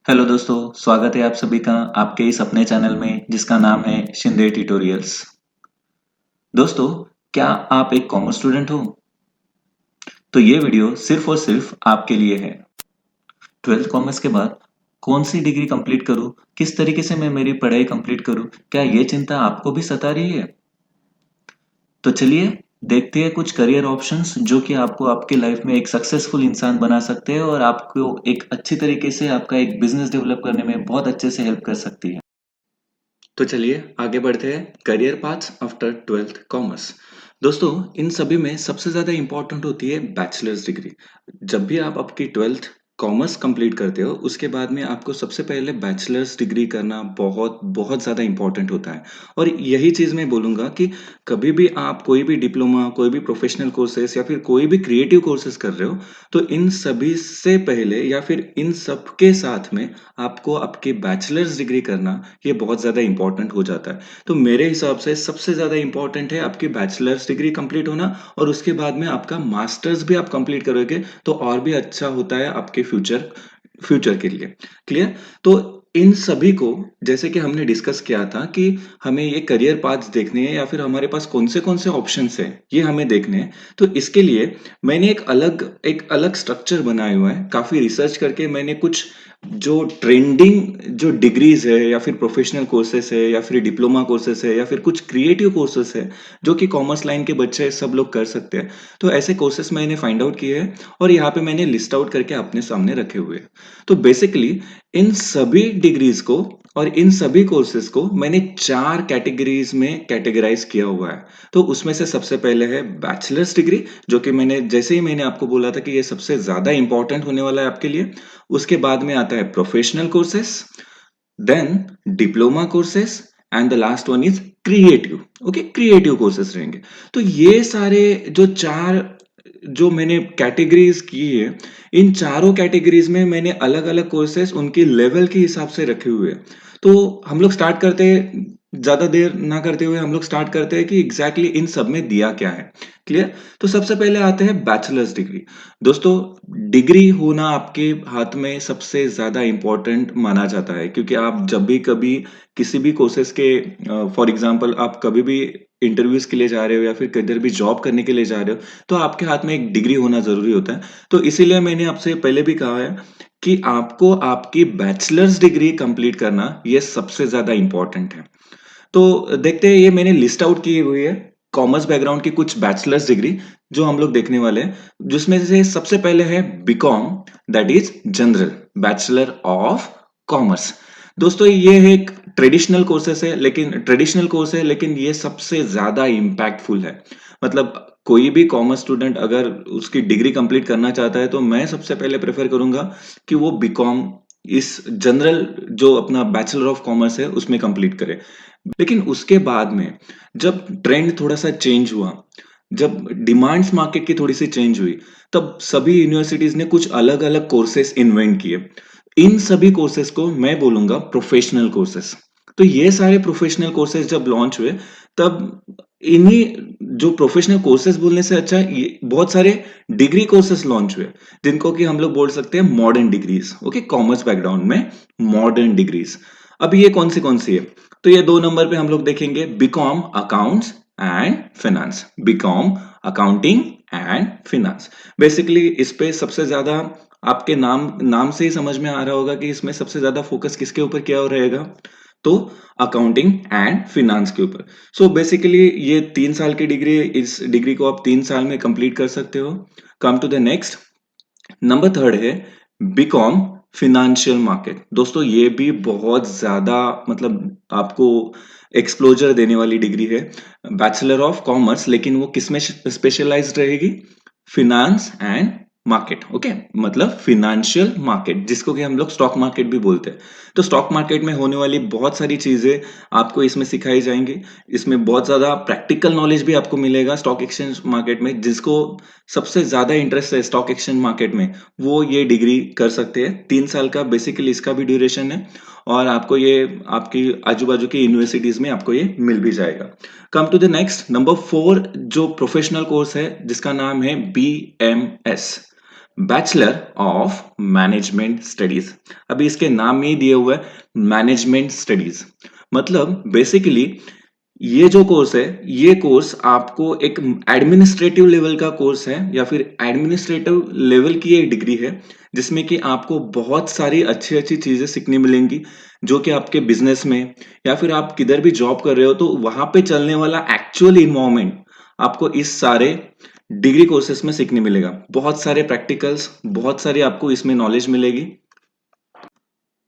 Hello दोस्तों, स्वागत है आप सभी का आपके इस अपने चैनल में जिसका नाम है शिंदे ट्यूटोरियल्स। दोस्तों, क्या आप एक कॉमर्स स्टूडेंट हो? तो ये वीडियो सिर्फ और सिर्फ आपके लिए है। 12th कॉमर्स के बाद कौन सी डिग्री कंप्लीट करूं, किस तरीके से मैं मेरी पढ़ाई कंप्लीट करूं, क्या ये चिंता आपको भी सता रही है? तो चलिए देखते हैं कुछ करियर ऑप्शंस जो कि आपको आपके लाइफ में एक सक्सेसफुल इंसान बना सकते हैं और आपको एक अच्छी तरीके से आपका एक बिजनेस डेवलप करने में बहुत अच्छे से हेल्प कर सकती है। तो चलिए आगे बढ़ते हैं career paths after 12th commerce. दोस्तों, इन सभी में सबसे ज़्यादा इंपॉर्टेंट होती है बैचलर्स डिग्री। जब भी आप आपकी 12th कॉमर्स कंप्लीट करते हो उसके बाद में आपको सबसे पहले बैचलर्स डिग्री करना बहुत बहुत ज़्यादा इंपॉर्टेंट होता है। और यही चीज़ मैं बोलूँगा कि कभी भी आप कोई भी डिप्लोमा, कोई भी प्रोफेशनल कोर्सेस या फिर कोई भी क्रिएटिव कोर्सेस कर रहे हो, तो इन सभी से पहले या फिर इन सब के साथ में आपको आपकी बैचलर्स डिग्री करना ये बहुत ज़्यादा इम्पोर्टेंट हो जाता है। तो मेरे हिसाब से सबसे ज़्यादा इम्पोर्टेंट है आपकी बैचलर्स डिग्री कंप्लीट होना और उसके बाद में आपका मास्टर्स भी आप कंप्लीट करोगे तो और भी अच्छा होता है आपके फ्यूचर फ्यूचर के लिए। क्लियर? तो इन सभी को जैसे कि हमने डिस्कस किया था कि हमें ये करियर पाथ्स देखने हैं या फिर हमारे पास कौन से ऑप्शंस हैं, ये हमें देखने हैं। तो इसके लिए मैंने एक अलग स्ट्रक्चर बनाया हुआ है। काफ़ी रिसर्च करके मैंने कुछ जो ट्रेंडिंग जो डिग्रीज़ है या फिर प्रोफेशनल कोर्सेस है या फिर डिप्लोमा कोर्सेस है या फिर कुछ क्रिएटिव कोर्सेस है, जो कि कॉमर्स लाइन के बच्चे सब लोग कर सकते हैं। तो ऐसे कोर्सेस मैंने फाइंड आउट किए हैं और यहाँ पे मैंने लिस्ट आउट करके अपने सामने रखे हुए हैं। तो बेसिकली इन सभी डिग्रीज़ को और इन सभी कोर्सेस को मैंने 4 कैटेगरीज़ में कैटेगराइज़ किया हुआ है। तो उसमें से सबसे पहले है बैचलर्स डिग्री, जो कि मैंने जैसे ही मैंने आपको बोला था कि ये सबसे ज़्यादा इम्पोर्टेंट होने वाला है आपके लिए। उसके बाद में आता है professional courses, then diploma courses and the last one is creative. Okay, creative courses रहेंगे। तो ये सारे जो 4 जो मैंने कैटेगरीज की है, इन चारों कैटेगरीज में मैंने अलग-अलग कोर्सेस उनके लेवल के हिसाब से रखे हुए हैं। तो हम लोग स्टार्ट करते हैं, ज़्यादा देर ना करते हुए हम लोग स्टार्ट करते हैं कि एग्ज़ैक्टली इन सब में दिया क्या है। क्लियर? तो सबसे पहले आते हैं बैचलर्स डिग्री। दोस्तों, डिग्री होना आपके हाथ में सबसे ज़्यादा इम्पोर्टेंट माना जाता है क्योंकि आप जब भी कभी किसी भी कोर्सेस के फॉर एग्ज़ाम्पल आप कभी भी इंटरव्यूज़ के लिए जा रहे हो या फिर किधर भी जॉब करने के लिए जा रहे हो, तो आपके हाथ में एक डिग्री होना ज़रूरी होता है। तो इसीलिए मैंने आपसे पहले भी कहा है कि आपको आपकी बैचलर्स डिग्री कंप्लीट करना ये सबसे ज़्यादा इम्पोर्टेंट है। तो देखते हैं, ये मैंने लिस्ट आउट की हुई है कॉमर्स बैकग्राउंड की कुछ बैचलर्स डिग्री जो हम लोग देखने वाले हैं, जिसमें से सबसे पहले है BCom, that is general bachelor of commerce. दोस्तों, ये एक ट्रेडिशनल कोर्स है लेकिन ये सबसे ज्यादा इम्पैक्टफुल है। मतलब कोई भी कॉमर्स स्टूडेंट अगर उसकी डिग्री कंप्लीट करना चाहता है तो मैं सबसे पहले प्रेफर करूंगा कि वो बीकॉम इस जनरल जो अपना बैचलर ऑफ कॉमर्स है उसमें कंप्लीट करे। लेकिन उसके बाद में जब ट्रेंड थोड़ा-सा चेंज हुआ, जब डिमांड्स मार्केट की थोड़ी-सी चेंज हुई, तब सभी यूनिवर्सिटीज़ ने कुछ अलग-अलग कोर्सेस इन्वेंट किए। इन सभी कोर्सेस को मैं बोलूँगा प्रोफेशनल कोर्सेस। तो ये सारे प्रोफेशनल कोर्सेस जब लॉन्च हुए, तब इन्हीं जो प्रोफेशनल कोर्सेस बोलने से अच्छा ये बहुत सारे डिग्री कोर्सेस लॉन्च हुए, जिनको कि हम लोग बोल सकते हैं modern degrees. Okay, commerce background में मॉडर्न डिग्रीज़। अब ये कौन सी है? तो ये 2 नंबर पे हम लोग देखेंगे BCom accounts and finance. BCom accounting and finance. Basically इस पे सबसे ज़्यादा आपके नाम नाम से ही समझ में आ रहा होगा कि इसमें सबसे ज़्यादा फोकस किसके ऊपर किया रहेगा? तो अकाउंटिंग एंड फाइनेंस के ऊपर। सो बेसिकली ये 3 साल की डिग्री है, इस डिग्री को आप 3 साल में कंप्लीट कर सकते हो। Come to the next, number third है बीकॉम फिनेंशियल मार्केट। दोस्तों, ये भी बहुत ज्यादा मतलब आपको एक्सप्लोजर देने वाली डिग्री है। बैचलर ऑफ कॉमर्स, लेकिन वो किसमें स्पेशलाइज्ड रहेगी? Finance and market. ओके, मतलब फिनेंशियल मार्केट, जिसको कि हम लोग स्टॉक मार्केट भी बोलते हैं। तो स्टॉक मार्केट में होने वाली बहुत सारी चीजें आपको इसमें सिखाई जाएंगी। इसमें बहुत ज्यादा प्रैक्टिकल नॉलेज भी आपको मिलेगा स्टॉक एक्सचेंज मार्केट में। जिसको सबसे ज्यादा इंटरेस्ट है स्टॉक एक्सचेंज मार्केट में, वो ये डिग्री कर सकते हैं। 3 साल का बेसिकली इसका भी ड्यूरेशन है और आपको ये आपकी आजू बाजू की यूनिवर्सिटीज में आपको ये मिल भी जाएगा। Come to the next, number 4 जो प्रोफेशनल कोर्स है जिसका नाम है BMS। Bachelor of management studies. अभी इसके नाम में ही दिए हुए है मैनेजमेंट स्टडीज। मतलब बेसिकली ये जो कोर्स है, ये कोर्स आपको एक एडमिनिस्ट्रेटिव लेवल का कोर्स है या फिर एडमिनिस्ट्रेटिव लेवल की एक डिग्री है, जिसमें कि आपको बहुत सारी अच्छी अच्छी चीजें सीखने मिलेंगी, जो कि आपके बिजनेस में या फिर आप किधर भी जॉब कर रहे हो तो वहां पे चलने वाला एक्चुअल इन्वायरमेंट आपको इस सारे डिग्री कोर्सेस में सीखने मिलेगा। बहुत सारे प्रैक्टिकल्स, बहुत सारी आपको इसमें नॉलेज मिलेगी।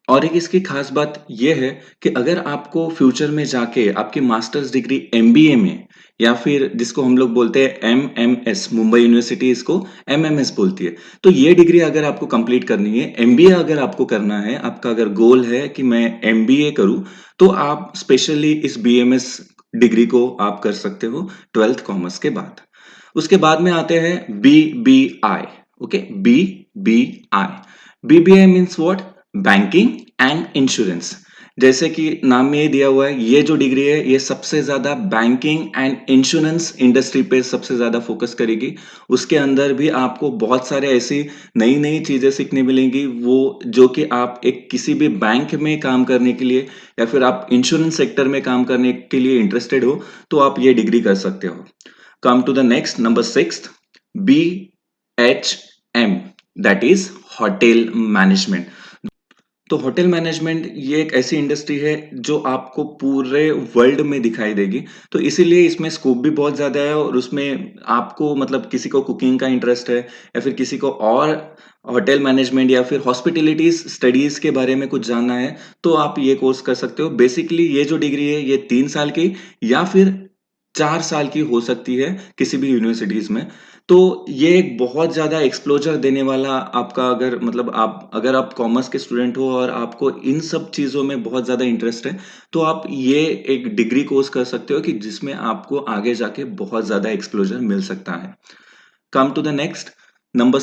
और एक इसकी खास बात यह है कि अगर आपको फ्यूचर में जाके आपकी मास्टर्स डिग्री एमबीए में या फिर जिसको हम लोग बोलते हैं एमएमएस, मुंबई यूनिवर्सिटी इसको एमएमएस बोलती है, तो ये डिग्री अगर आपको कंप्लीट करनी है, एमबीए अगर आपको करना है, आपका अगर गोल है कि मैं एमबीए करूं, तो आप स्पेशली इस बीएमएस डिग्री को आप कर सकते हो 12th कॉमर्स के बाद। उसके बाद में आते हैं BBI. Okay, BBI. BBI means what? Banking and insurance. जैसे कि नाम में ही दिया हुआ है, ये जो डिग्री है ये सबसे ज्यादा बैंकिंग एंड इंश्योरेंस इंडस्ट्री पे सबसे ज्यादा फोकस करेगी। उसके अंदर भी आपको बहुत सारे ऐसी नई नई चीजें सीखने मिलेंगी, वो जो कि आप एक किसी भी बैंक में काम करने के लिए या फिर आप इंश्योरेंस सेक्टर में काम करने के लिए इंटरेस्टेड हो, तो आप ये डिग्री कर सकते हो। Come to the next, number sixth, BHM, that is hotel management. तो होटल मैनेजमेंट ये एक ऐसी इंडस्ट्री है जो आपको पूरे वर्ल्ड में दिखाई देगी, तो इसीलिए इसमें स्कोप भी बहुत ज्यादा है। और उसमें आपको मतलब किसी को कुकिंग का इंटरेस्ट है या फिर किसी को और होटल मैनेजमेंट या फिर हॉस्पिटैलिटीज स्टडीज के बारे में कुछ जानना है, तो आप ये कोर्स कर सकते हो। बेसिकली ये जो डिग्री है ये 3 साल की या फिर 4 साल की हो सकती है किसी भी यूनिवर्सिटीज में। तो ये एक बहुत ज्यादा एक्सप्लोजर देने वाला आपका, अगर मतलब आप अगर आप कॉमर्स के स्टूडेंट हो और आपको इन सब चीजों में बहुत ज्यादा इंटरेस्ट है, तो आप ये एक डिग्री कोर्स कर सकते हो कि जिसमें आपको आगे जाके बहुत ज्यादा एक्सप्लोजर मिल सकता है। Come to the next, number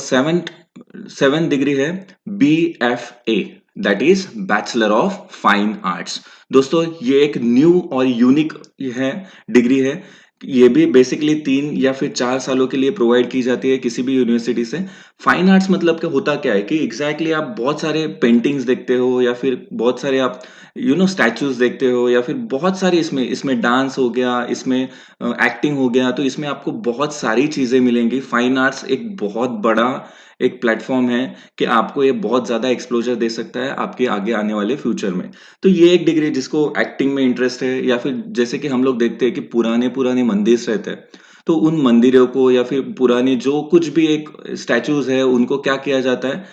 seven degree है BFA, that is bachelor of fine arts. दोस्तों ये एक न्यू और यूनिक है डिग्री है। ये भी बेसिकली 3 या फिर 4 सालों के लिए प्रोवाइड की जाती है किसी भी यूनिवर्सिटी से। फाइन आर्ट्स मतलब क्या होता क्या है कि एग्जैक्टली आप बहुत सारे पेंटिंग्स देखते हो या फिर बहुत सारे आप स्टैचूज देखते हो या फिर बहुत सारे इसमें इसमें डांस हो गया, इसमें एक्टिंग हो गया, तो इसमें आपको बहुत सारी चीजें मिलेंगी। फाइन आर्ट्स एक बहुत बड़ा एक प्लेटफॉर्म है कि आपको ये बहुत ज्यादा एक्सप्लोजर दे सकता है आपके आगे आने वाले फ्यूचर में। तो ये एक डिग्री जिसको एक्टिंग में इंटरेस्ट है या फिर जैसे कि हम लोग देखते हैं कि पुराने पुराने मंदिर रहते हैं, तो उन मंदिरों को या फिर पुरानी जो कुछ भी एक स्टैचूज है उनको क्या किया जाता है,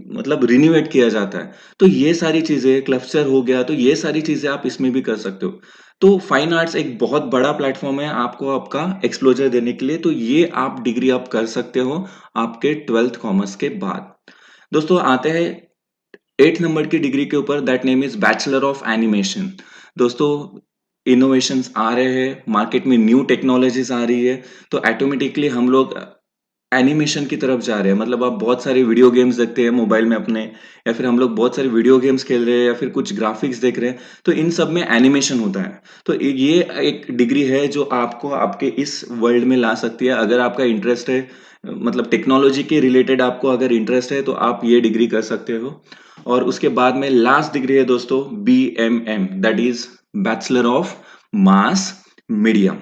मतलब रिन्यूएट किया जाता है। तो ये सारी चीजें, क्लस्टर हो गया, तो ये सारी चीजें आप इसमें भी कर सकते हो। तो फाइन आर्ट्स एक बहुत बड़ा प्लेटफॉर्म है आपको आपका एक्सप्लोजर देने के लिए, तो ये आप डिग्री आप कर सकते हो आपके 12th कॉमर्स के बाद। दोस्तों आते हैं 8 नंबर की डिग्री के ऊपर, that name is bachelor of animation. दोस्तों इनोवेशंस आ रहे हैं मार्केट में, न्यू टेक्नोलॉजीज आ रही है, तो ऑटोमेटिकली हम लोग एनिमेशन की तरफ जा रहे हैं। मतलब आप बहुत सारे वीडियो गेम्स देखते हैं मोबाइल में अपने, या फिर हम लोग बहुत सारे वीडियो गेम्स खेल रहे हैं या फिर कुछ ग्राफिक्स देख रहे हैं, तो इन सब में एनिमेशन होता है। तो ये एक डिग्री है जो आपको आपके इस वर्ल्ड में ला सकती है। अगर आपका इंटरेस्ट है, मतलब टेक्नोलॉजी के रिलेटेड आपको अगर इंटरेस्ट है, तो आप ये डिग्री कर सकते हो। और उसके बाद में लास्ट डिग्री है दोस्तों BMM, that is bachelor of mass media.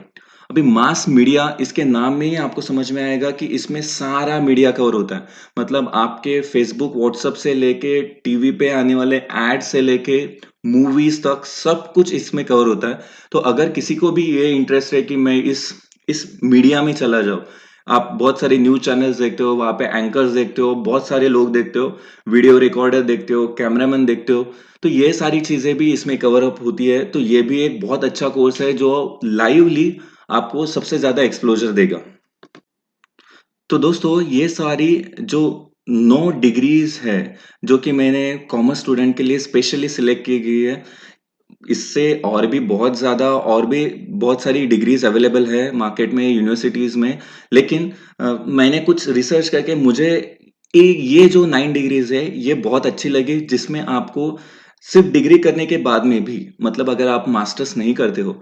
अभी मास मीडिया, इसके नाम में ही आपको समझ में आएगा कि इसमें सारा मीडिया कवर होता है। मतलब आपके फेसबुक व्हाट्सएप से लेके टीवी पे आने वाले एड से लेके मूवीज तक सब कुछ इसमें कवर होता है। तो अगर किसी को भी ये इंटरेस्ट है कि मैं इस मीडिया में चला जाऊं, आप बहुत सारे न्यूज चैनल्स देखते हो, वहां पे एंकर्स देखते हो, बहुत सारे लोग देखते हो, वीडियो रिकॉर्डर देखते हो, कैमरामैन देखते हो, तो ये सारी चीजें भी इसमें कवर अप होती है। तो ये भी एक बहुत अच्छा कोर्स है जो लाइवली आपको सबसे ज्यादा एक्सप्लोजर देगा। तो दोस्तों ये सारी जो 9 डिग्रीज है जो कि मैंने कॉमर्स स्टूडेंट के लिए स्पेशली सिलेक्ट की गई है, इससे और भी बहुत ज्यादा और भी बहुत सारी डिग्रीज अवेलेबल है मार्केट में, यूनिवर्सिटीज में। लेकिन मैंने कुछ रिसर्च करके मुझे ये जो 9 डिग्रीज है ये बहुत अच्छी लगी, जिसमें आपको सिर्फ डिग्री करने के बाद में भी, मतलब अगर आप मास्टर्स नहीं करते हो,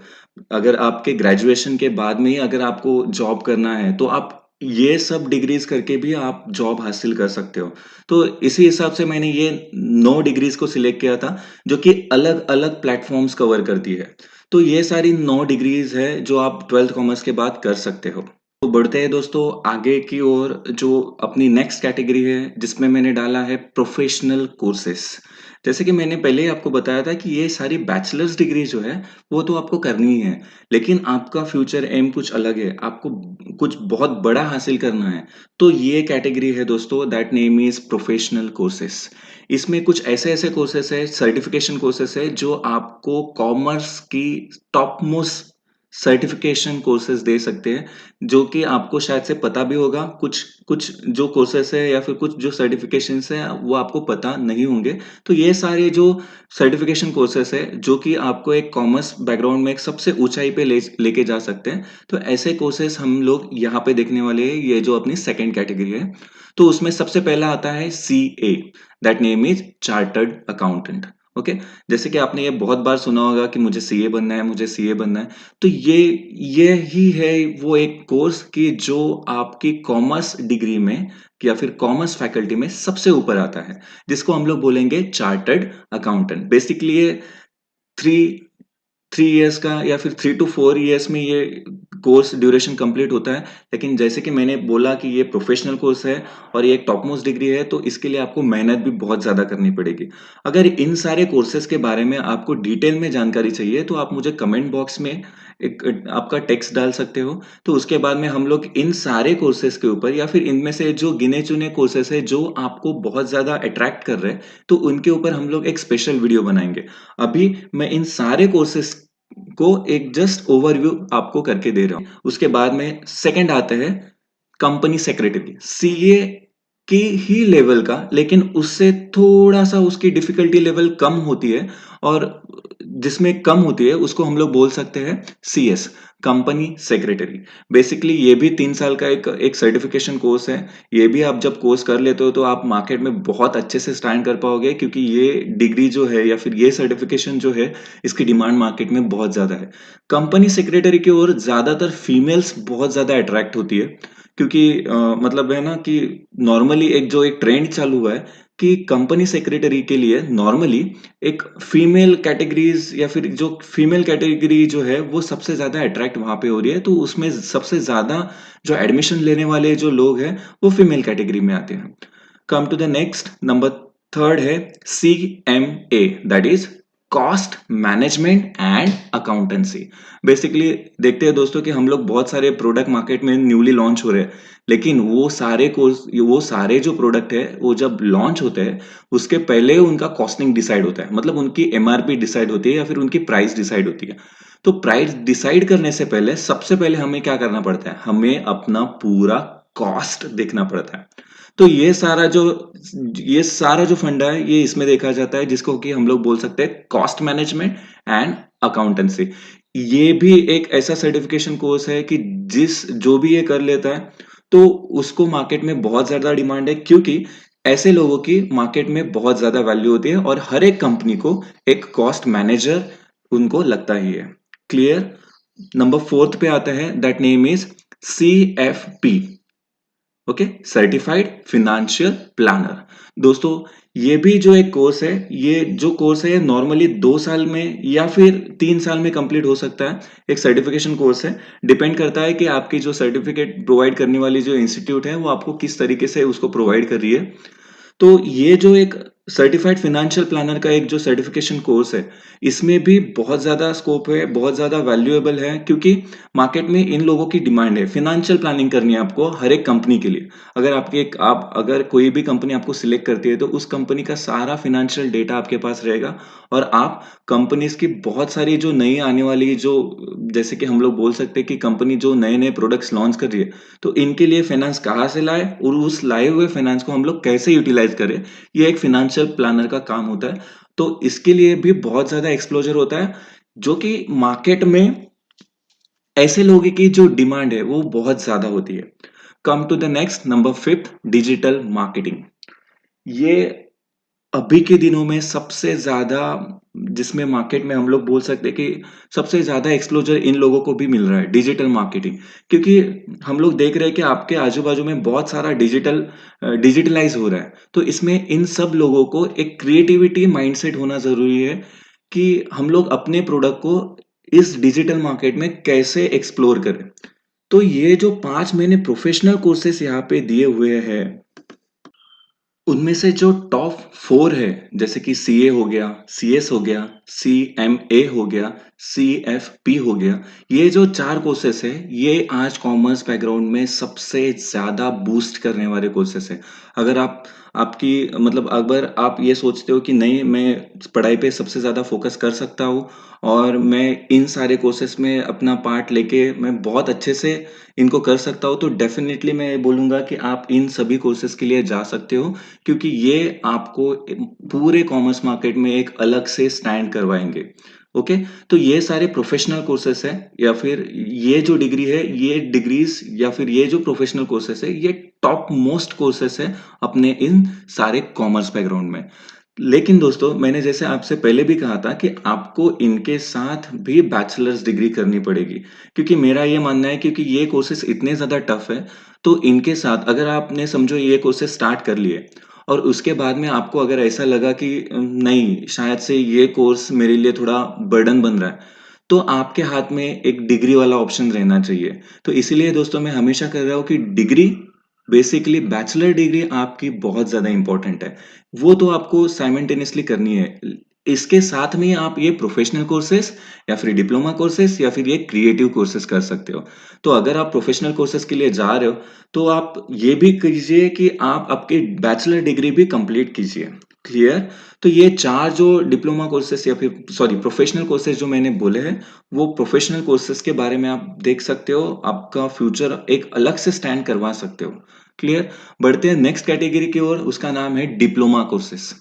अगर आपके ग्रेजुएशन के बाद में ही अगर आपको जॉब करना है, तो आप ये सब डिग्रीज करके भी आप जॉब हासिल कर सकते हो। तो इसी हिसाब से मैंने ये 9 डिग्रीज को सिलेक्ट किया था, जो कि अलग-अलग प्लेटफ़ॉर्म्स कवर करती है। तो ये सारी 9 डिग्रीज है जो आप 12th कॉमर्स के बाद कर सकते हो। तो बढ़ते हैं दोस्तों आगे की ओर, जो अपनी नेक्स्ट कैटेगरी है जिसमें मैंने डाला है प्रोफेशनल कोर्सेस। जैसे कि मैंने पहले ही आपको बताया था कि ये सारी बैचलर्स डिग्री जो है वो तो आपको करनी ही है, लेकिन आपका फ्यूचर एम कुछ अलग है, आपको कुछ बहुत बड़ा हासिल करना है। तो ये कैटेगरी है दोस्तों, that name is professional courses. इसमें कुछ ऐसे ऐसे कोर्सेस है, सर्टिफिकेशन कोर्सेस है, जो आपको कॉमर्स की टॉप मोस्ट सर्टिफिकेशन कोर्सेज दे सकते हैं, जो कि आपको शायद से पता भी होगा। कुछ कुछ जो कोर्सेस है या फिर कुछ जो सर्टिफिकेशंस है वो आपको पता नहीं होंगे। तो ये सारे जो सर्टिफिकेशन कोर्सेस है जो कि आपको एक कॉमर्स बैकग्राउंड में एक सबसे ऊंचाई पे लेके जा सकते हैं। तो ऐसे कोर्सेस हम लोग यहाँ पे देखने वाले हैं, ये जो अपनी सेकंड कैटेगरी है। तो उसमें सबसे पहला आता है CA, that name is chartered accountant. Okay, जैसे कि आपने ये बहुत बार सुना होगा कि मुझे सीए बनना है, मुझे सीए बनना है। तो ये ही है वो एक कोर्स कि जो आपकी कॉमर्स डिग्री में या फिर कॉमर्स फैकल्टी में सबसे ऊपर आता है, जिसको हम लोग बोलेंगे चार्टर्ड अकाउंटेंट। बेसिकली ये थ्री 3 इयर्स का या फिर 3 टू 4 इयर्स में ये कोर्स ड्यूरेशन कंप्लीट होता है। लेकिन जैसे कि मैंने बोला कि ये प्रोफेशनल कोर्स है और ये एक टॉप मोस्ट डिग्री है, तो इसके लिए आपको मेहनत भी बहुत ज़्यादा करनी पड़ेगी। अगर इन सारे कोर्सेज़ के बारे में आपको डिटेल में जानकारी चाहिए, तो आप मुझे कमेंट बॉक्स में एक आपका टेक्स्ट डाल सकते हो। तो उसके बाद में हम लोग इन सारे कोर्सेज़ के ऊपर या फिर इनमें से जो गिने-चुने कोर्सेज़ हैं, जो आपको बहुत ज़्यादा अट्रैक्ट कर रहे हैं, तो उनके ऊपर हम लोग एक स्पेशल वीडियो बनाएँगे। अभी मैं इन सारे कोर्सेज़ को एक जस्ट ओवरव्यू आपको करके दे रहा हूँ। उसके बाद में सेकंड आता है कंपनी सेक्रेटरी, सीए की ही लेवल का, लेकिन उससे थोड़ा-सा उसकी डिफिकल्टी लेवल कम होती है, और जिसमें कम होती है उसको हम लोग बोल सकते हैं सीएस, कंपनी सेक्रेटरी। बेसिकली ये भी 3 साल का एक एक सर्टिफिकेशन कोर्स है। ये भी आप जब कोर्स कर लेते हो तो आप मार्केट में बहुत अच्छे से स्टैंड कर पाओगे, क्योंकि ये डिग्री जो है या फिर ये सर्टिफिकेशन जो है, इसकी डिमांड मार्केट में बहुत ज़्यादा है। कंपनी सेक्रेटरी की ओर ज़्यादातर फीमेल्स बहुत ज़्यादा अट्रैक्ट होती है, क्योंकि मतलब है ना कि नॉर्मली एक ट्रेंड चालू हुआ है कि कंपनी सेक्रेटरी के लिए नॉर्मली एक फीमेल कैटेगरीज या फिर जो फीमेल कैटेगरी जो है वो सबसे ज़्यादा अट्रैक्ट वहाँ पे हो रही है। तो उसमें सबसे ज़्यादा जो एडमिशन लेने वाले जो लोग हैं वो फीमेल कैटेगरी में आते हैं। Come to the next, number third है CMA, that is cost management and accountancy. Basically देखते हैं दोस्तों कि हम लोग बहुत सारे प्रोडक्ट मार्केट में न्यूली लॉन्च हो रहे हैं, लेकिन वो सारे जो प्रोडक्ट है वो जब लॉन्च होते हैं उसके पहले उनका कॉस्टिंग डिसाइड होता है, मतलब उनकी MRP डिसाइड होती है या फिर उनकी प्राइस डिसाइड होती है। तो प्राइस डिसाइड करने से पहले सबसे पहले हमें क्या करना पड़ता है, हमें अपना पूरा कॉस्ट देखना पड़ता है। तो ये सारा जो फंडा है ये इसमें देखा जाता है, जिसको कि हम लोग बोल सकते हैं कॉस्ट मैनेजमेंट एंड अकाउंटेंसी। ये भी एक ऐसा सर्टिफिकेशन कोर्स है कि जो भी ये कर लेता है तो उसको मार्केट में बहुत ज्यादा डिमांड है, क्योंकि ऐसे लोगों की मार्केट में बहुत ज्यादा वैल्यू होती है और हर एक कंपनी को एक कॉस्ट मैनेजर उनको लगता ही है। क्लियर। नंबर फोर्थ पे आता है, that name is CFP। Okay, certified financial planner. दोस्तों ये भी जो एक कोर्स है, ये जो कोर्स है ये नॉर्मली 2 साल में या फिर 3 साल में कंप्लीट हो सकता है। एक सर्टिफिकेशन कोर्स है, डिपेंड करता है कि आपकी जो सर्टिफिकेट प्रोवाइड करने वाली जो इंस्टीट्यूट है वो आपको किस तरीके से उसको प्रोवाइड कर रही है। तो ये जो एक सर्टिफाइड फाइनेंशियल प्लानर का एक जो सर्टिफिकेशन कोर्स है, इसमें भी बहुत ज़्यादा स्कोप है, बहुत ज़्यादा वैल्यूएबल है, क्योंकि मार्केट में इन लोगों की डिमांड है। फाइनेंशियल प्लानिंग करनी है आपको हर एक कंपनी के लिए। आप अगर कोई भी कंपनी आपको सिलेक्ट करती है तो उस कंपनी का सारा फाइनेंशियल डेटा आपके पास रहेगा, और आप कंपनीज की बहुत सारी जो नई आने वाली जो, जैसे कि हम लोग बोल सकते हैं कि कंपनी जो नए-नए प्रोडक्ट्स लॉन्च कर रही है, तो इनके लिए फाइनेंस कहाँ से लाए और उस लाए हुए फाइनेंस को हम लोग कैसे यूटिलाइज करें, ये एक फाइनेंशियल प्लानर का काम होता है। तो इसके लिए भी बहुत ज़्यादा एक्सपोज़र होता है, जो कि मार्केट में ऐसे लोगों की जो डिमांड है वो बहुत ज़्यादा होती है। Come to the next, number 5th, digital marketing. ये अभी के दिनों में सबसे ज़्यादा जिसमें मार्केट में हम लोग बोल सकते हैं कि सबसे ज़्यादा एक्सपोज़र इन लोगों को भी मिल रहा है, डिजिटल मार्केटिंग। क्योंकि हम लोग देख रहे हैं कि आपके आजू-बाजू में बहुत सारा डिजिटलाइज़ हो रहा है। तो इसमें इन सब लोगों को एक क्रिएटिविटी माइंडसेट होना ज़रूरी है कि हम लोग अपने प्रोडक्ट को इस डिजिटल मार्केट में कैसे एक्सप्लोर करें। तो ये जो 5 मैंने प्रोफेशनल कोर्सेज़ यहाँ पे दिए हुए हैं, उनमें से जो टॉप 4 है, जैसे कि सीए हो गया, सीएस हो गया, सीएमए हो गया, सीएफपी हो गया, ये जो 4 कोर्सेज़ हैं, ये आज कॉमर्स बैकग्राउंड में सबसे ज़्यादा बूस्ट करने वाले कोर्सेज़ हैं। अगर अगर आप ये सोचते हो कि नहीं, मैं पढ़ाई पे सबसे ज़्यादा फ़ोकस कर सकता हूँ और मैं इन सारे कोर्सेज़ में अपना पार्ट लेके मैं बहुत अच्छे से इनको कर सकता हूँ, तो डेफ़िनेटली मैं बोलूँगा कि आप इन सभी कोर्सेज़ के लिए जा सकते हो। क्योंकि ये आपको पूरे कॉमर्स मार्केट में एक अलग से स्टैंड करवाएँगे। ओके? तो ये सारे प्रोफ़ेशनल कोर्सेज़ हैं या फिर ये जो डिग्री है, ये डिग्रीज़ या फिर ये जो प्रोफ़ेशनल कोर्सेज़ है, ये टॉप मोस्ट कोर्सेज़ हैं अपने इन सारे कॉमर्स बैकग्राउंड में। लेकिन दोस्तों, मैंने जैसे आपसे पहले भी कहा था कि आपको इनके साथ भी बैचलर्स डिग्री करनी पड़ेगी। क्योंकि मेरा ये मानना है, क्योंकि ये कोर्सेज़ इतने ज़्यादा टफ़ है, तो इनके साथ अगर आपने समझो ये कोर्सेज़ स्टार्ट कर लिए और उसके बाद में आपको अगर ऐसा लगा कि नहीं, शायद से ये कोर्स मेरे लिए थोड़ा बर्डन बन रहा है, तो आपके हाथ में एक डिग्री वाला ऑप्शन रहना चाहिए। तो इसीलिए दोस्तों मैं हमेशा कह रहा हूँ कि डिग्री, बेसिकली बैचलर डिग्री आपकी बहुत ज़्यादा इम्पोर्टेंट है। वो तो आपको साइमल्टेनियसली करनी है। इसके साथ में आप ये प्रोफ़ेशनल कोर्सेज़ या फिर डिप्लोमा कोर्सेज़ या फिर ये क्रिएटिव कोर्सेज़ कर सकते हो। तो अगर आप प्रोफ़ेशनल कोर्सेज़ के लिए जा रहे हो, तो आप ये भी कीजिए कि आप आपकी बैचलर डिग्री भी कंप्लीट कीजिए। क्लियर? तो ये 4 जो डिप्लोमा कोर्सेज़ या फिर सॉरी प्रोफ़ेशनल कोर्सेज़ जो मैंने बोले हैं, वो प्रोफ़ेशनल कोर्सेज़ के बारे में आप देख सकते हो। आपका फ्यूचर एक अलग से स्टैंड करवा सकते हो। क्लियर? बढ़ते हैं नेक्स्ट कैटेगरी की ओर, उसका नाम है डिप्लोमा कोर्सेज़।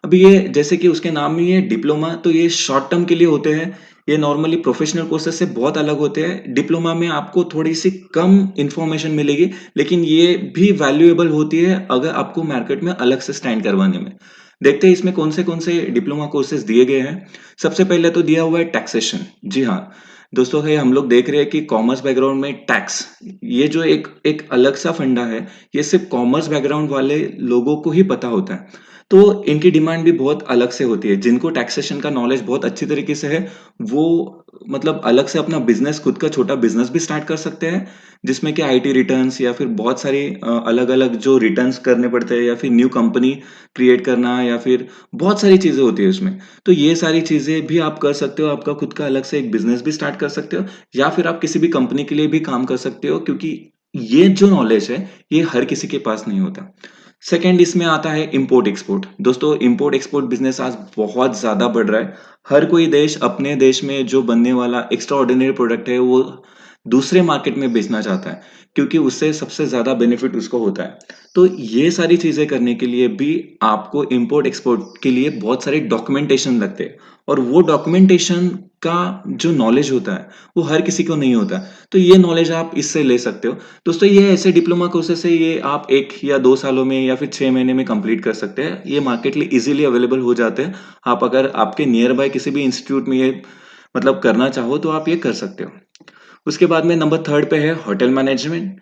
अभी ये जैसे कि उसके नाम में ही है डिप्लोमा, तो ये शॉर्ट टर्म के लिए होते हैं। ये नॉर्मली प्रोफ़ेशनल कोर्सेज़ से बहुत अलग होते हैं। डिप्लोमा में आपको थोड़ी-सी कम इन्फॉर्मेशन मिलेगी, लेकिन ये भी वैल्यूएबल होती है अगर आपको मार्केट में अलग से स्टैंड करवाने में। देखते हैं इसमें कौन से डिप्लोमा कोर्सेज़ दिए गए हैं। सबसे पहले तो दिया हुआ है टैक्सेशन। जी हाँ, दोस्तों ये हम लोग देख रहे हैं कि कॉमर्स बैकग्राउंड में टैक्स, ये जो एक एक अलग सा फंडा है, ये सिर्फ़ कॉमर्स बैकग्राउंड वाले लोगों को ही पता होता है। तो इनकी डिमांड भी बहुत अलग से होती है। जिनको टैक्सेशन का नॉलेज बहुत अच्छी तरीके से है, वो मतलब अलग से अपना बिज़नेस, खुद का छोटा बिज़नेस भी स्टार्ट कर सकते हैं, जिसमें कि आईटी रिटर्न्स या फिर बहुत सारी अलग-अलग जो रिटर्न्स करने पड़ते हैं या फिर न्यू कंपनी क्रिएट करना या फिर बहुत सारी चीज़ें होती हैं उसमें। तो ये सारी चीज़ें भी आप कर सकते हो, आपका खुद का अलग से एक बिज़नेस भी स्टार्ट कर सकते हो या फिर आप किसी भी कंपनी के लिए भी काम कर सकते हो, क्योंकि ये जो नॉलेज है, ये हर किसी के पास नहीं होता। सेकंड इसमें आता है इम्पोर्ट एक्सपोर्ट। दोस्तों इम्पोर्ट एक्सपोर्ट बिज़नेस आज बहुत ज़्यादा बढ़ रहा है। हर कोई देश अपने देश में जो बनने वाला एक्स्ट्रा ऑर्डिनरी प्रोडक्ट है, वो दूसरे मार्केट में बेचना चाहता है, क्योंकि उससे सबसे ज़्यादा बेनिफिट उसको होता है। तो ये सारी चीज़ें करने के लिए भी आपको इम्पोर्ट एक्सपोर्ट के लिए बहुत सारे डॉक्यूमेंटेशन लगते हैं और वो डॉक्यूमेंटेशन का जो नॉलेज होता है, वो हर किसी को नहीं होता। तो ये नॉलेज आप इससे ले सकते हो। दोस्तों ये ऐसे डिप्लोमा कोर्सेज़ है, ये आप 1 या 2 सालों में या फिर 6 महीने में कंप्लीट कर सकते हैं। ये मार्केट में ईज़िली अवेलेबल हो जाते हैं। आप अगर आपके नियर बाय किसी भी इंस्टीट्यूट में ये करना चाहो, तो आप ये कर सकते हो। उसके बाद में नंबर 3 पे है hotel management,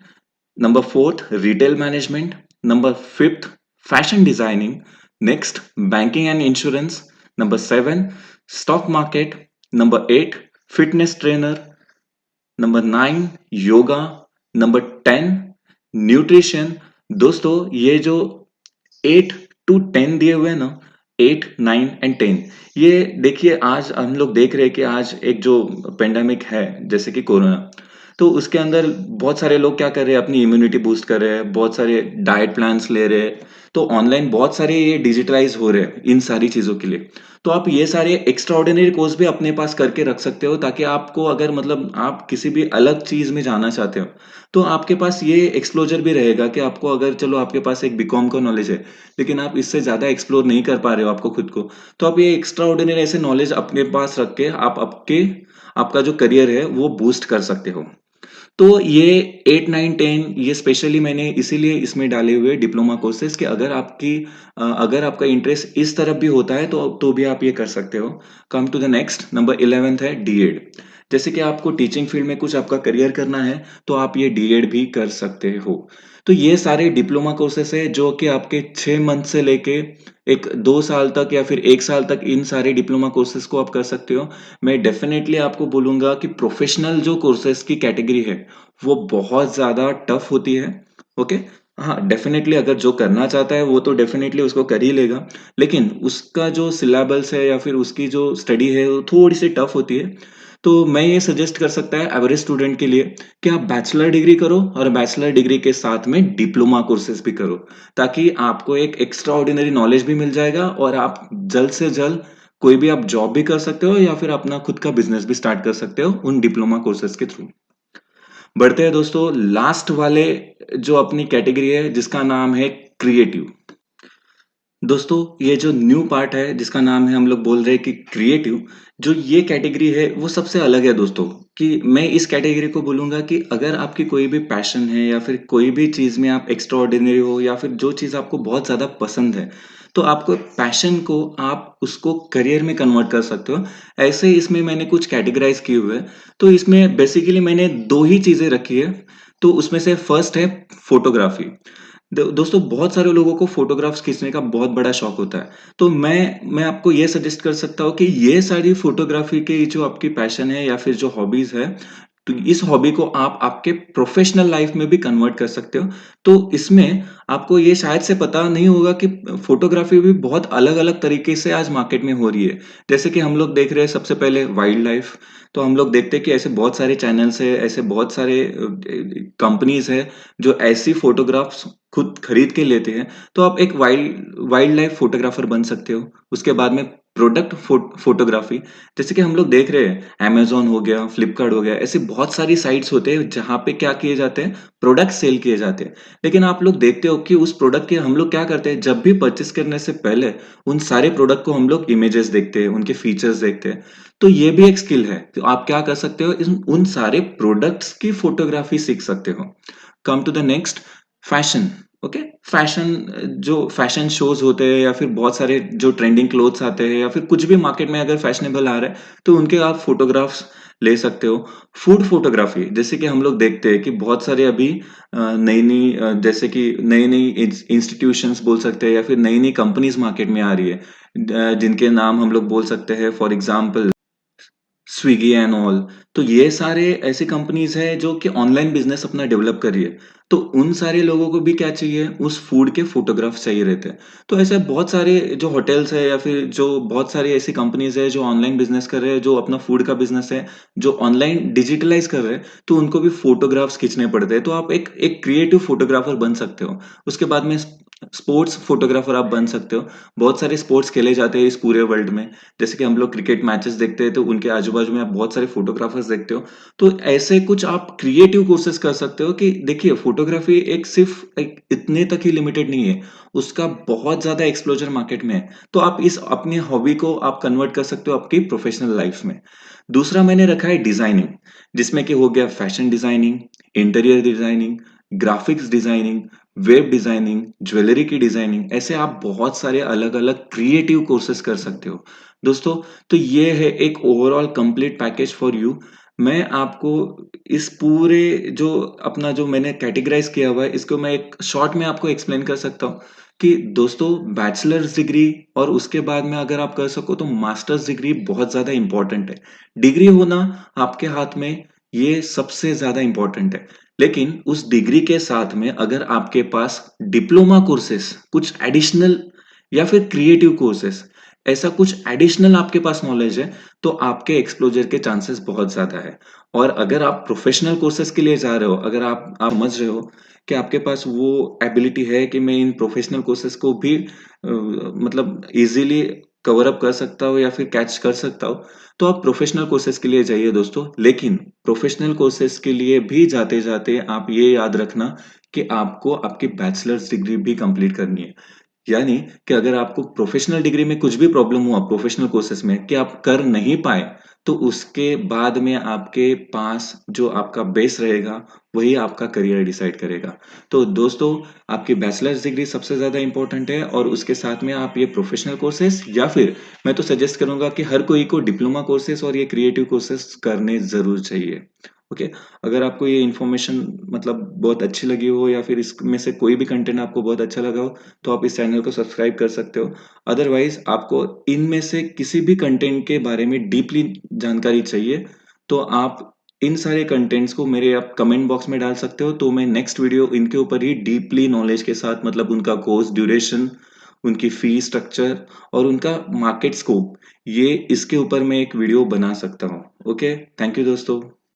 number 4th retail management, number 5th fashion designing, next banking and insurance, number 7 stock market, number 8 fitness trainer, number 9 yoga, number 10 nutrition. दोस्तों ये जो 8 टू 10 दिए हुए हैं ना, 8, 9 एंड 10, ये देखिए आज हम लोग देख रहे हैं कि आज एक जो पेंडेमिक है, जैसे कि कोरोना, तो उसके अंदर बहुत सारे लोग क्या कर रहे हैं, अपनी इम्यूनिटी बूस्ट कर रहे हैं, बहुत सारे डाइट प्लान्स ले रहे हैं, तो ऑनलाइन बहुत सारे ये डिजिटलाइज़ हो रहे हैं इन सारी चीज़ों के लिए। तो आप ये सारे एक्स्ट्रा ऑर्डिनरी कोर्स भी अपने पास करके रख सकते हो, ताकि आपको अगर आप किसी भी अलग चीज़ में जाना चाहते हो, तो आपके पास ये एक्सपोज़र भी रहेगा कि आपको अगर चलो आपके पास एक बीकॉम का नॉलेज है, लेकिन आप इससे ज़्यादा एक्सप्लोर नहीं कर पा रहे हो आपको खुद को, तो आप ये एक्स्ट्रा ऑर्डिनरी ऐसे नॉलेज अपने पास रख के आप आपका जो करियर है वो बूस्ट कर सकते हो। तो ये 8, 9, 10 ये स्पेशली मैंने इसीलिए इसमें डाले हुए डिप्लोमा कोर्सेज़ कि अगर आपका इंटरेस्ट इस तरफ भी होता है तो भी आप ये कर सकते हो। Come to the next number 11th है डीएड। जैसे कि आपको टीचिंग फील्ड में कुछ आपका करियर करना है, तो आप ये डीएड भी कर सकते हो। तो ये सारे डिप्लोमा कोर्सेज़ हैं जो कि आपके 6 मंथ से लेके एक 2 साल तक या फिर 1 साल तक इन सारे डिप्लोमा कोर्सेज़ को आप कर सकते हो। मैं डेफ़िनेटली आपको बोलूँगा कि प्रोफ़ेशनल जो कोर्सेज़ की कैटेगरी है, वो बहुत ज़्यादा टफ़ होती है, ओके? हाँ, डेफ़िनेटली अगर जो करना चाहता है, वो तो डेफ़िनेटली उसको कर ही लेगा, लेकिन उसका जो सिलेबस है या फिर उसकी जो स्टडी है, वो थोड़ी-सी टफ़ होती है। तो मैं ये सजेस्ट कर सकता है एवरेज स्टूडेंट के लिए कि आप बैचलर डिग्री करो और बैचलर डिग्री के साथ में डिप्लोमा कोर्सेज़ भी करो, ताकि आपको एक एक्स्ट्रा ऑर्डिनरी नॉलेज भी मिल जाएगा और आप जल्द से जल्द कोई भी आप जॉब भी कर सकते हो या फिर अपना खुद का बिज़नेस भी स्टार्ट कर सकते हो उन डिप्लोमा कोर्सेज़ के थ्रू। बढ़ते हैं दोस्तों लास्ट वाले जो अपनी कैटेगरी है जिसका नाम है क्रिएटिव। दोस्तों ये जो न्यू पार्ट है जिसका नाम है हम लोग बोल रहे हैं कि क्रिएटिव, जो ये कैटेगरी है वो सबसे अलग है दोस्तों। कि मैं इस कैटेगरी को बोलूँगा कि अगर आपकी कोई भी पैशन है या फिर कोई भी चीज़ में आप एक्स्ट्रा ऑर्डिनरी हो या फिर जो चीज़ आपको बहुत ज़्यादा पसंद है, तो आपको पैशन को आप उसको करियर में कन्वर्ट कर सकते हो। ऐसे ही इसमें मैंने कुछ कैटेगराइज़ किए हुए हैं। तो इसमें बेसिकली मैंने 2 ही चीज़ें रखी है। तो उसमें से फर्स्ट है फ़ोटोग्राफ़ी। दोस्तों बहुत सारे लोगों को फ़ोटोग्राफ्स खींचने का बहुत बड़ा शौक होता है। तो मैं आपको ये सजेस्ट कर सकता हूँ कि ये सारी फ़ोटोग्राफ़ी की जो आपकी पैशन है या फिर जो हॉबीज़ है, तो इस हॉबी को आप आपके प्रोफ़ेशनल लाइफ़ में भी कन्वर्ट कर सकते हो। तो इसमें आपको ये शायद से पता नहीं होगा कि फ़ोटोग्राफ़ी भी बहुत अलग-अलग तरीके से आज मार्केट में हो रही है। जैसे कि हम लोग देख रहे हैं सबसे पहले वाइल्ड लाइफ़, तो हम लोग देखते हैं कि ऐसे बहुत सारे चैनल्स हैं, ऐसे बहुत सारे कंपनीज़ हैं, जो ऐसी फ़ोटोग्राफ्स खुद खरीद के लेते हैं, तो आप एक वाइल्ड लाइफ फ़ोटोग्राफ़र बन सकते हो। उसके बाद में प्रोडक्ट फ़ोटोग्राफ़ी, जैसे कि हम लोग देख रहे हैं अमेज़न हो गया, फ्लिपकार्ट हो गया, ऐसे बहुत सारी साइट्स होते हैं जहाँ पे क्या किए जाते हैं, प्रोडक्ट सेल किए जाते हैं। लेकिन आप लोग देखते हो कि उस प्रोडक्ट के हम लोग क्या करते हैं, जब भी परचेज़ करने से पहले उन सारे प्रोडक्ट को हम लोग इमेजेस देखते हैं, उनके फीचर्स देखते हैं। तो ये भी एक स्किल है। तो आप क्या कर सकते हो, इस उन सारे प्रोडक्ट्स की फ़ोटोग्राफ़ी सीख सकते हो। Come to the next fashion, okay? Fashion जो फैशन शोज़ होते हैं या फिर बहुत सारे जो ट्रेंडिंग क्लोथ्स आते हैं या फिर कुछ भी मार्केट में अगर फैशनेबल आ रहा है, तो उनके आप फ़ोटोग्राफ्स ले सकते हो। फूड फ़ोटोग्राफ़ी, जैसे कि हम लोग देखते हैं कि बहुत सारे अभी नई-नई जैसे कि नई-नई इंस्टीट्यूशंस बोल सकते हैं या फिर नई-नई कंपनीज़ मार्केट में आ रही है। जिनके नाम हम लोग बोल सकते हैं for example Swiggy and all. तो ये सारे ऐसी कंपनीज़ हैं जो कि ऑनलाइन बिज़नेस अपना डेवलप कर रही है। तो उन सारे लोगों को भी क्या चाहिए, उस फूड के फ़ोटोग्राफ्स चाहिए रहते हैं। तो ऐसे बहुत सारे जो होटल्स हैं या फिर जो बहुत सारी ऐसी कंपनीज़ हैं जो ऑनलाइन बिज़नेस कर रहे हैं, जो अपना फूड का बिज़नेस है, जो ऑनलाइन डिजिटलाइज़ कर रहे हैं, तो उनको भी फ़ोटोग्राफ्स खींचने पड़ते हैं। तो आप एक एक क्रिएटिव फ़ोटोग्राफ़र बन सकते हो। उसके बाद में स्पोर्ट्स फ़ोटोग्राफ़र आप बन सकते हो। बहुत सारे स्पोर्ट्स खेले जाते हैं इस पूरे वर्ल्ड में। जैसे कि हम लोग क्रिकेट मैचेस देखते हैं तो उनके आजू-बाजू में आप बहुत सारे फ़ोटोग्राफ़र्स देखते हो। तो ऐसे कुछ आप क्रिएटिव कोर्सेज़ कर सकते हो कि देखिए फ़ोटोग्राफ़ी एक सिर्फ़ एक इतने तक ही लिमिटेड नहीं है, उसका बहुत ज़्यादा एक्सपोज़र मार्केट में है। तो आप इस अपनी हॉबी को आप कन्वर्ट कर सकते हो आपकी प्रोफ़ेशनल लाइफ़ में। दूसरा मैंने रखा है डिज़ाइनिंग, जिसमें कि हो गया fashion designing, interior designing, graphics designing, web designing, jewellery की डिज़ाइनिंग, ऐसे आप बहुत सारे अलग-अलग क्रिएटिव कोर्सेज़ कर सकते हो। दोस्तों, तो ये है एक overall complete package for you. मैं आपको इस पूरे जो मैंने कैटेगराइज़ किया हुआ है, इसको मैं एक शॉर्ट में आपको एक्सप्लेन कर सकता हूँ कि दोस्तों बैचलर्स डिग्री और उसके बाद में अगर आप कर सको तो मास्टर्स डिग्री बहुत ज़्यादा इम्पोर्टेंट है। डिग्री होना आपके हाथ में ये सबसे ज़्यादा इम्पोर्टेंट है। लेकिन उस डिग्री के साथ में अगर आपके पास डिप्लोमा कोर्सेज़ कुछ एडिशनल या फिर क्रिएटिव कोर्सेज़ ऐसा कुछ एडिशनल आपके पास नॉलेज है, तो आपके एक्सपोज़र के चांसेस बहुत ज़्यादा है। और अगर आप प्रोफ़ेशनल कोर्सेज़ के लिए जा रहे हो, अगर आप समझ रहे हो कि आपके पास वो एबिलिटी है कि मैं इन प्रोफ़ेशनल कोर्सेज़ को भी मतलब ईज़िली कवर अप कर सकता हूँ या फिर कैच कर सकता हूँ, तो आप प्रोफ़ेशनल कोर्सेज़ के लिए जाइए दोस्तों। लेकिन प्रोफ़ेशनल कोर्सेज़ के लिए भी जाते-जाते आप ये याद रखना कि आपको आपकी बैचलर्स डिग्री भी कंप्लीट करनी है। यानी कि अगर आपको प्रोफ़ेशनल डिग्री में कुछ भी प्रॉब्लम हुआ प्रोफ़ेशनल कोर्सेज़ में कि आप कर नहीं पाए, तो उसके बाद में आपके पास जो आपका बेस रहेगा, वही आपका करियर डिसाइड करेगा। तो दोस्तों, आपकी बैचलर्स डिग्री सबसे ज़्यादा इम्पोर्टेंट है और उसके साथ में आप ये प्रोफेशनल कोर्सेज़ या फिर मैं तो सजेस्ट करूँगा कि हर कोई को डिप्लोमा कोर्सेज़ और ये क्रिएटिव कोर्सेज़ करने ज़रूर चाहिए। ओके, अगर आपको ये इन्फॉर्मेशन मतलब बहुत अच्छी लगी हो या फिर इसमें से कोई भी कंटेंट आपको बहुत अच्छा लगा हो, तो आप इस चैनल को सब्सक्राइब कर सकते हो। अदरवाइज़ आपको इनमें से किसी भी कंटेंट के बारे में डीपली जानकारी चाहिए, तो आप इन सारे कंटेंट्स को मेरे आप कमेंट बॉक्स में डाल सकते हो, तो मैं नेक्स्ट वीडियो इनके ऊपर ही डीपली नॉलेज के साथ मतलब उनका कोर्स ड्यूरेशन, उनकी फी स्ट्रक्चर और उनका मार्केट स्कोप, ये इसके ऊपर मैं एक वीडियो बना सकता हूँ। ओके, थैंक यू दोस्तों।